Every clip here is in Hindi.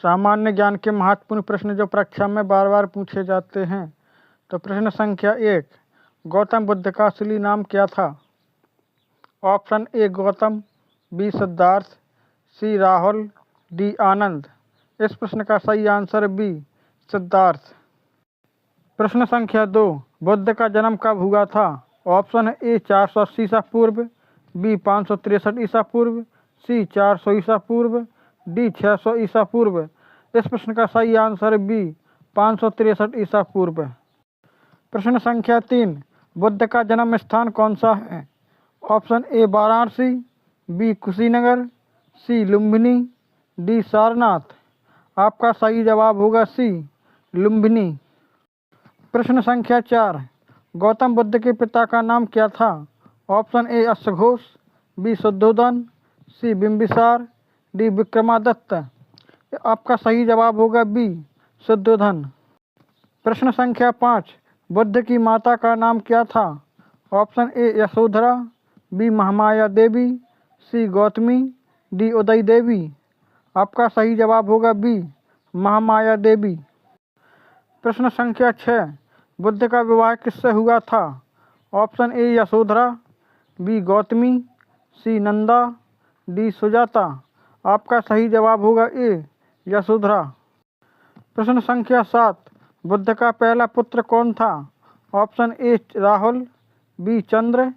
सामान्य ज्ञान के महत्वपूर्ण प्रश्न जो परीक्षा में बार बार पूछे जाते हैं। तो प्रश्न संख्या 1, गौतम बुद्ध का असली नाम क्या था? Option A Gautam, B Siddhartha, C Rahul, D Anand. इस प्रश्न का सही आंसर बी सिद्धार्थ। प्रश्न संख्या 2, बुद्ध का जन्म कब हुआ था? ऑप्शन ए 480 ईसा पूर्व, बी 563 ईसा पूर्व, सी 400 ईसा पूर्व, डी 600 ईसा पूर्व। इस प्रश्न का सही आंसर बी 563 ईसा पूर्व। प्रश्न संख्या 3, बुद्ध का जन्म स्थान कौन सा है? Option A Varanasi, B Kushinagar, C Lumbini, D Sarnath. आपका सही जवाब होगा सी लुम्बिनी। प्रश्न संख्या 4, गौतम बुद्ध के पिता का नाम क्या था? ऑप्शन ए अश्वघोष, B Shuddhodana, C Bimbisara, D Vikramaditya. आपका सही जवाब होगा बी शुद्धोधन। प्रश्न संख्या 5, बुद्ध की माता का नाम क्या था? Option A Yashodhara, B Mahamaya Devi, C Gautami, D Uday Devi. आपका सही जवाब होगा बी महामाया देवी। प्रश्न संख्या 6, बुद्ध का विवाह किससे हुआ था? Option A Yashodhara, B Gautami, C Nanda, D Sujata. आपका सही जवाब होगा ए यशोधरा। प्रश्न संख्या 7, बुद्ध का पहला पुत्र कौन था? Option A Rahul, B Chandra,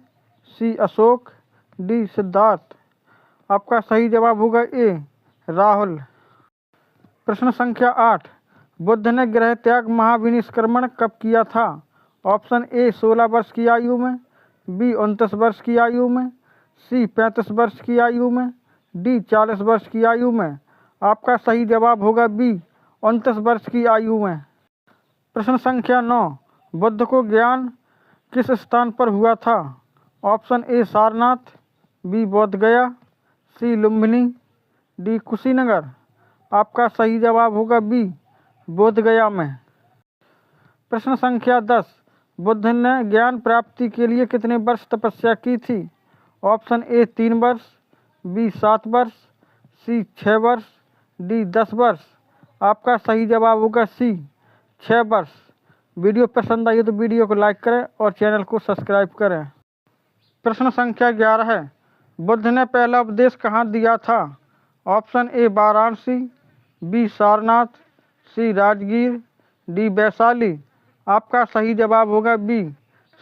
C Ashok, D Siddhartha. आपका सही जवाब होगा ए राहुल। प्रश्न संख्या 8, बुद्ध ने गृह त्याग महाविनिष्क्रमण कब किया था? ऑप्शन ए 16 वर्ष की आयु में, बी 29 वर्ष की आयु में, सी 35 वर्ष की आयु में, डी 40 वर्ष की आयु में। आपका सही जवाब होगा बी 29 वर्ष की आयु में। प्रश्न संख्या 9, बुद्ध को ज्ञान किस स्थान पर हुआ था? ऑप्शन ए सारनाथ, बी बोध गया, सी लुम्बिनी, डी कुशीनगर। आपका सही जवाब होगा बी बोध गया में। प्रश्न संख्या 10, बुद्ध ने ज्ञान प्राप्ति के लिए कितने वर्ष तपस्या की थी? ऑप्शन ए 3 वर्ष, बी 7 वर्ष, सी 6 वर्ष, डी 10 वर्ष। आपका सही जवाब होगा सी 6 वर्ष। वीडियो पसंद आई तो वीडियो को लाइक करें और चैनल को सब्सक्राइब करें। प्रश्न संख्या 11 है, बुद्ध ने पहला उपदेश कहाँ दिया था? Option A Varanasi, B Sarnath, C Rajgir, D Vaishali. आपका सही जवाब होगा बी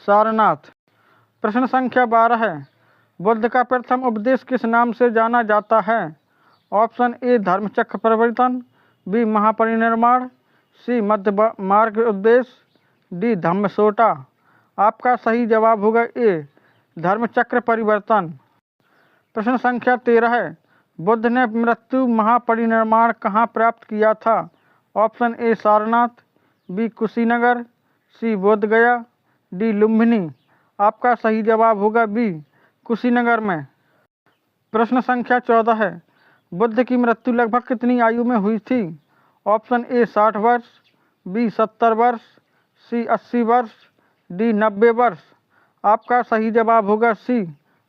सारनाथ। प्रश्न संख्या 12 है, बुद्ध का प्रथम उपदेश किस नाम से जाना जाता है? ऑप्शन ए धर्मचक्र प्रवर्तन, बी महापरिनिर्वाण, सी मध्य मार्ग उपदेश, डी धम्मसोटा। आपका सही जवाब होगा ए धर्मचक्र परिवर्तन। प्रश्न संख्या 13 है, बुद्ध ने मृत्यु महापरिनिर्वाण कहाँ प्राप्त किया था? Option A Sarnath, B Kushinagar, C Bodh Gaya, D Lumbini. आपका सही जवाब होगा बी कुशीनगर में। प्रश्न संख्या 14 है, बुद्ध की मृत्यु लगभग कितनी आयु में हुई थी? ऑप्शन ए 60 वर्ष, बी 70 वर्ष, सी 80 वर्ष, डी 90 वर्ष। आपका सही जवाब होगा सी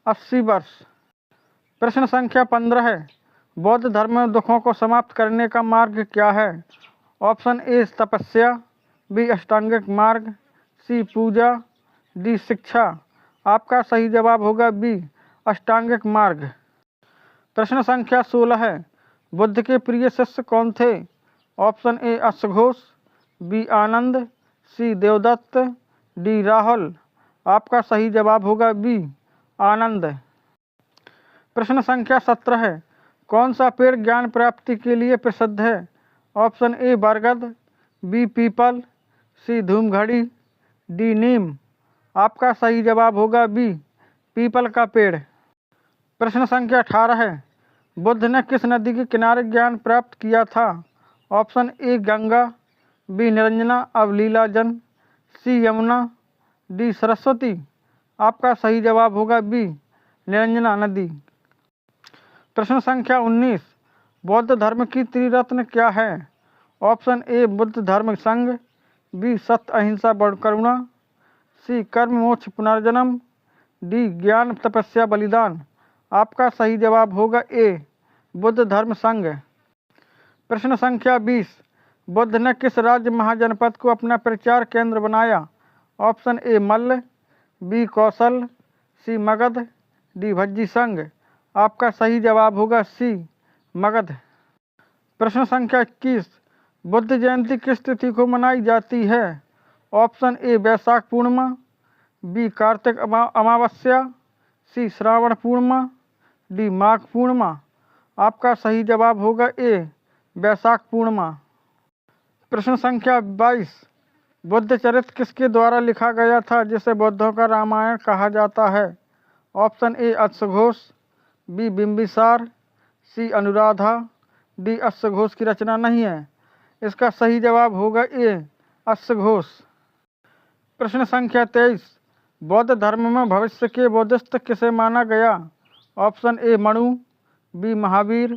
80 वर्ष। प्रश्न संख्या 15 है, बौद्ध धर्म में दुखों को समाप्त करने का मार्ग क्या है? ऑप्शन ए तपस्या, बी अष्टांगिक मार्ग, सी पूजा, डी शिक्षा। आपका सही जवाब होगा बी अष्टांगिक मार्ग। प्रश्न संख्या 16 है, बुद्ध के प्रिय शिष्य कौन थे? ऑप्शन ए अश्वघोष, B Anand, C Devadatta, D Rahul. आपका सही जवाब होगा बी आनंद। प्रश्न संख्या 17 है, कौन सा पेड़ ज्ञान प्राप्ति के लिए प्रसिद्ध है? ऑप्शन ए बरगद, बी पीपल, सी धूमघड़ी, डी नीम। आपका सही जवाब होगा बी पीपल का पेड़। प्रश्न संख्या 18 है, बुद्ध ने किस नदी के किनारे ज्ञान प्राप्त किया था? Option A Ganga, B Niranjana अवलीलाजन, सी यमुना, डी सरस्वती। आपका सही जवाब होगा बी निरंजना नदी। प्रश्न संख्या 19, बौद्ध धर्म की त्रिरत्न क्या है? ऑप्शन ए बुद्ध धर्म संघ, बी सत्य अहिंसा बड़ करुणा, सी कर्म मोक्ष पुनर्जन्म, डी ज्ञान तपस्या बलिदान। आपका सही जवाब होगा ए बुद्ध धर्म संघ। प्रश्न संख्या 20, बुद्ध ने किस राज्य महाजनपद को अपना प्रचार केंद्र बनाया? Option A Malla, B Kaushal, C Magadh, D Bhajji Sangh. आपका सही जवाब होगा सी मगध। प्रश्न संख्या 21, बुद्ध जयंती किस तिथि को मनाई जाती है? Option A Vaishakh Purnima, B Kartik Amavasya, C Shravan Purnima, D Magh Purnima. आपका सही जवाब होगा ए वैशाख पूर्णिमा। प्रश्न संख्या 22, बुद्ध चरित किसके द्वारा लिखा गया था जिसे बुद्धों का रामायण कहा जाता है? ऑप्शन ए अश्वघोष, B Bimbisara, C Anuradha, D अश्वघोष की रचना नहीं है। इसका सही जवाब होगा ए अश्वघोष। प्रश्न संख्या 23, बौद्ध धर्म में भविष्य के बोधिसत्व किसे माना गया? Option A Manu, B Mahavir,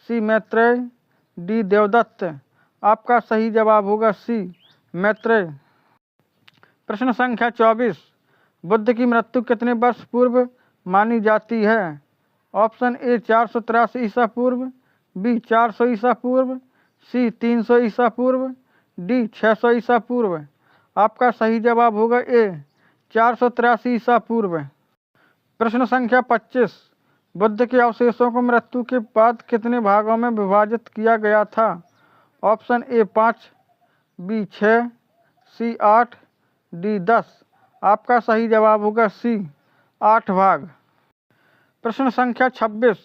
C Maitreya, D Devadatta. आपका सही जवाब होगा सी मैत्रेय। प्रश्न संख्या 24, बुद्ध की मृत्यु कितने वर्ष पूर्व मानी जाती है? ऑप्शन ए 483 ईसा पूर्व, बी 400 ईसा पूर्व, सी 300 ईसा पूर्व, डी 600 ईसा पूर्व। आपका सही जवाब होगा ए 483 ईसा पूर्व। प्रश्न संख्या 25, बुद्ध के अवशेषों को मृत्यु के बाद कितने भागों में विभाजित किया गया था? Option A 5, B 6, C 8, D 10। आपका सही जवाब होगा सी 8 भाग। प्रश्न संख्या 26,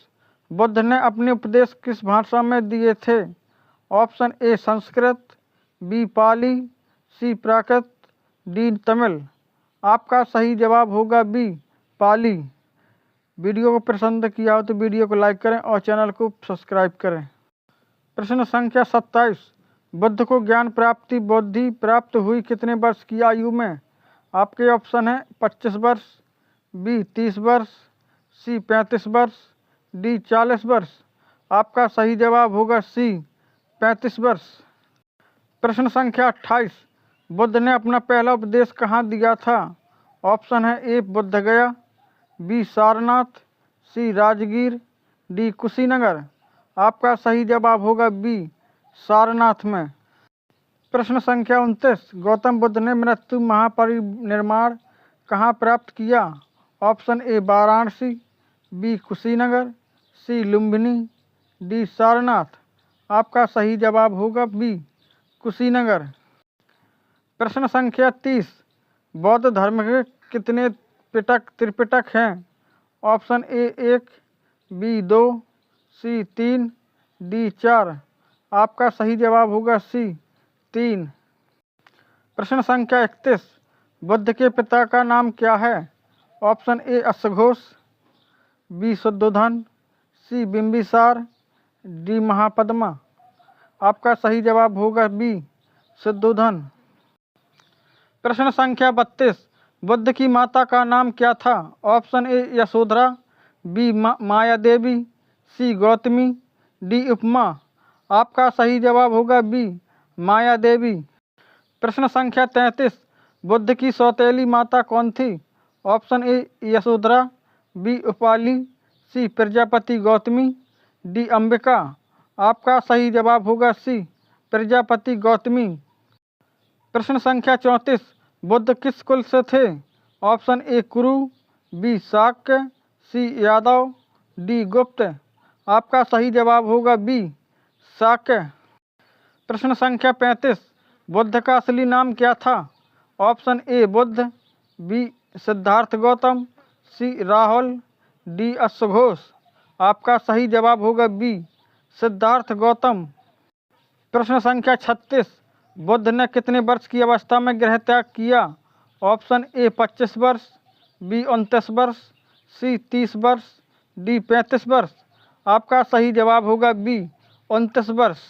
बुद्ध ने अपने उपदेश किस भाषा में दिए थे? Option A Sanskrit, B Pali, C Prakrit, D Tamil. आपका सही जवाब होगा बी पाली। वीडियो को पसंद किया हो तो वीडियो को लाइक करें और चैनल को सब्सक्राइब करें। प्रश्न संख्या 27, बुद्ध को ज्ञान प्राप्ति बुद्धि प्राप्त हुई कितने वर्ष की आयु में? आपके ऑप्शन है 25 वर्ष, बी 30 वर्ष, सी 35 वर्ष, डी 40 वर्ष। आपका सही जवाब होगा सी 35 वर्ष। प्रश्न संख्या 28, बुद्ध ने अपना पहला उपदेश कहाँ दिया था? ऑप्शन है ए बुद्ध गया, B Sarnath, C Rajgir, D Kushinagar. आपका सही जवाब होगा बी सारनाथ में। प्रश्न संख्या 29, गौतम बुद्ध ने मृत्यु महापरिनिर्वाण कहाँ प्राप्त किया? Option A Varanasi, B Kushinagar, C Lumbini, D Sarnath. आपका सही जवाब होगा बी कुशीनगर। प्रश्न संख्या 30, बौद्ध धर्म के कितने त्रिपिटक हैं? Option A 1, B 2, C 3, D 4। आपका सही जवाब होगा सी 3। प्रश्न संख्या 31, बुद्ध के पिता का नाम क्या है? ऑप्शन ए अश्वघोष, B Shuddhodana, C Bimbisara, D Mahapadma. आपका सही जवाब होगा बी शुद्धोधन। प्रश्न संख्या 32, बुद्ध की माता का नाम क्या था? Option A Yashodhara, B Maya Devi, C Gautami, D Upama. आपका सही जवाब होगा बी माया देवी। प्रश्न संख्या 33, बुद्ध की सौतेली माता कौन थी? Option A Yashodhara, B Upali, C Prajapati Gautami, D Ambika. आपका सही जवाब होगा सी प्रजापति गौतमी। प्रश्न संख्या 34, बुद्ध किस कुल से थे? ऑप्शन ए कुरु, बी शाक्य, सी यादव, डी गुप्त। आपका सही जवाब होगा बी शाक्य। प्रश्न संख्या 35, बुद्ध का असली नाम क्या था? Option A Buddha, B Siddhartha Gautam, C Rahul, D अश्वघोष। आपका सही जवाब होगा बी सिद्धार्थ गौतम। प्रश्न संख्या 36, बुद्ध ने कितने वर्ष की अवस्था में गृह त्याग किया? ऑप्शन ए 25 वर्ष, बी 29 वर्ष, सी 30 वर्ष, डी 35 वर्ष। आपका सही जवाब होगा बी 29 वर्ष।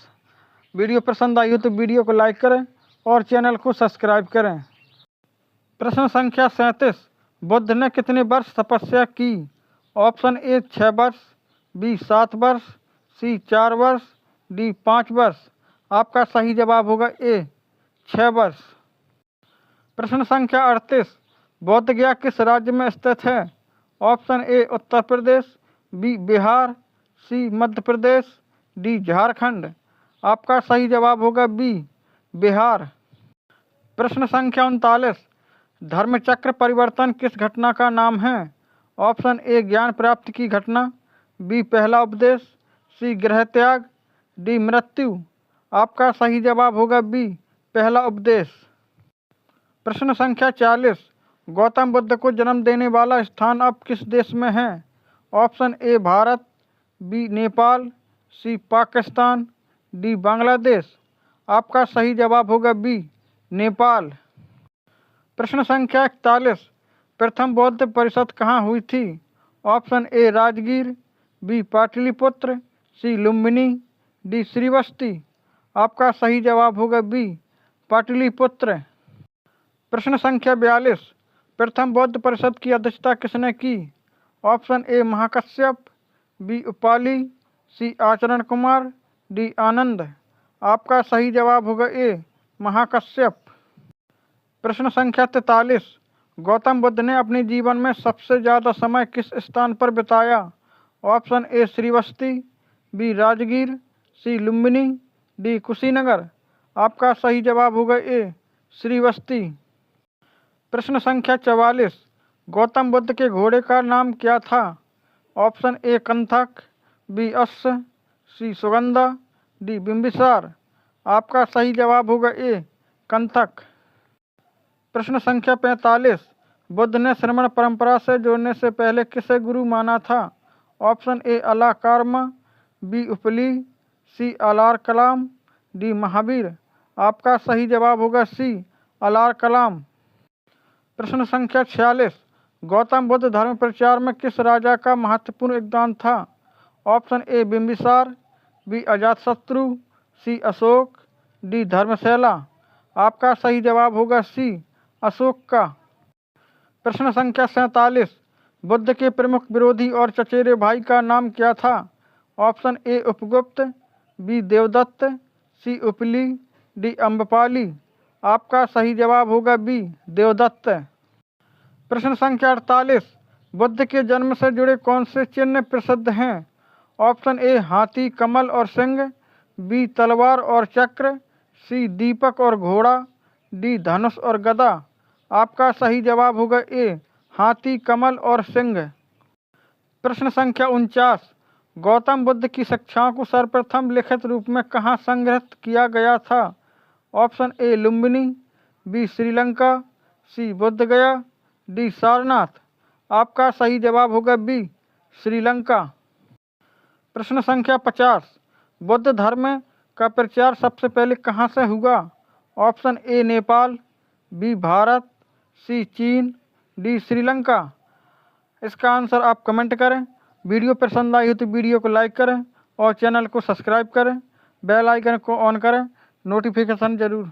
वीडियो पसंद आई हो तो वीडियो को लाइक करें और चैनल को सब्सक्राइब करें। प्रश्न संख्या 37, बुद्ध ने कितने वर्ष तपस्या की? ऑप्शन ए 6 वर्ष, बी 7 वर्ष, सी 4 वर्ष, डी 5 वर्ष। आपका सही जवाब होगा ए 6 वर्ष। प्रश्न संख्या 38, बोध गया किस राज्य में स्थित है? Option A Uttar Pradesh, B Bihar, C Madhya Pradesh, D Jharkhand. आपका सही जवाब होगा बी बिहार। प्रश्न संख्या 39, धर्मचक्र परिवर्तन किस घटना का नाम है? ऑप्शन ए ज्ञान प्राप्ति की घटना, बी पहला उपदेश, सी गृह त्याग, डी मृत्यु। आपका सही जवाब होगा बी पहला उपदेश। प्रश्न संख्या 40, गौतम बुद्ध को जन्म देने वाला स्थान अब किस देश में है? Option A Bharat, B Nepal, C Pakistan, D Bangladesh. आपका सही जवाब होगा बी नेपाल। प्रश्न संख्या 41, प्रथम बौद्ध परिषद कहाँ हुई थी? Option A Rajgir, B Pataliputra, C Lumbini, D Shravasti. आपका सही जवाब होगा बी पाटलिपुत्र। प्रश्न संख्या 42, प्रथम बौद्ध परिषद की अध्यक्षता किसने की? Option A Mahakashyapa, B Upali, C Acharan Kumar, D आनंद। आपका सही जवाब होगा ए महाकश्यप। प्रश्न संख्या 43, गौतम बुद्ध ने अपने जीवन में सबसे ज़्यादा समय किस स्थान पर बिताया? Option A Shravasti, B Rajgir, C Lumbini, D Kushinagar. आपका सही जवाब होगा ए श्रीवस्ती। प्रश्न संख्या 44, गौतम बुद्ध के घोड़े का नाम क्या था? ऑप्शन ए कंथक, बी अश्व, सी सुगंधा, डी बिंबिसार। आपका सही जवाब होगा ए कंथक। प्रश्न संख्या 45, बुद्ध ने श्रमण परंपरा से जोड़ने से पहले किसे गुरु माना था? ऑप्शन ए अल्लाह कार्मा, B Upali, C Alara Kalama, D Mahavir. आपका सही जवाब होगा सी अलार कलाम। प्रश्न संख्या 46, गौतम बुद्ध धर्म प्रचार में किस राजा का महत्वपूर्ण योगदान था? Option A Bimbisara, B Ajatashatru, C Ashok, D धर्मशैला। आपका सही जवाब होगा सी अशोक का। प्रश्न संख्या 47, बुद्ध के प्रमुख विरोधी और चचेरे भाई का नाम क्या था? Option A Upagupta, B Devadatta, C Upali, D Ambapali. आपका सही जवाब होगा बी देवदत्त। प्रश्न संख्या 48, बुद्ध के जन्म से जुड़े कौन से चिन्ह प्रसिद्ध हैं? ऑप्शन ए हाथी, कमल और सिंह, बी तलवार और चक्र, सी दीपक और घोड़ा, डी धनुष और गदा। आपका सही जवाब होगा ए हाथी, कमल और सिंह। प्रश्न संख्या 49, गौतम बुद्ध की शिक्षाओं को सर्वप्रथम लिखित रूप में कहाँ संग्रहित किया गया था? Option A Lumbini, B Sri Lanka, C Bodhgaya, D Sarnath. आपका सही जवाब होगा बी श्रीलंका। प्रश्न संख्या 50, बुद्ध धर्म का प्रचार सबसे पहले कहाँ से हुआ? Option A Nepal, B Bharat, C चीन, डी श्रीलंका। इसका आंसर आप कमेंट करें। वीडियो पसंद आई हो तो वीडियो को लाइक करें और चैनल को सब्सक्राइब करें, बेल आइकन को ऑन करें, नोटिफिकेशन जरूर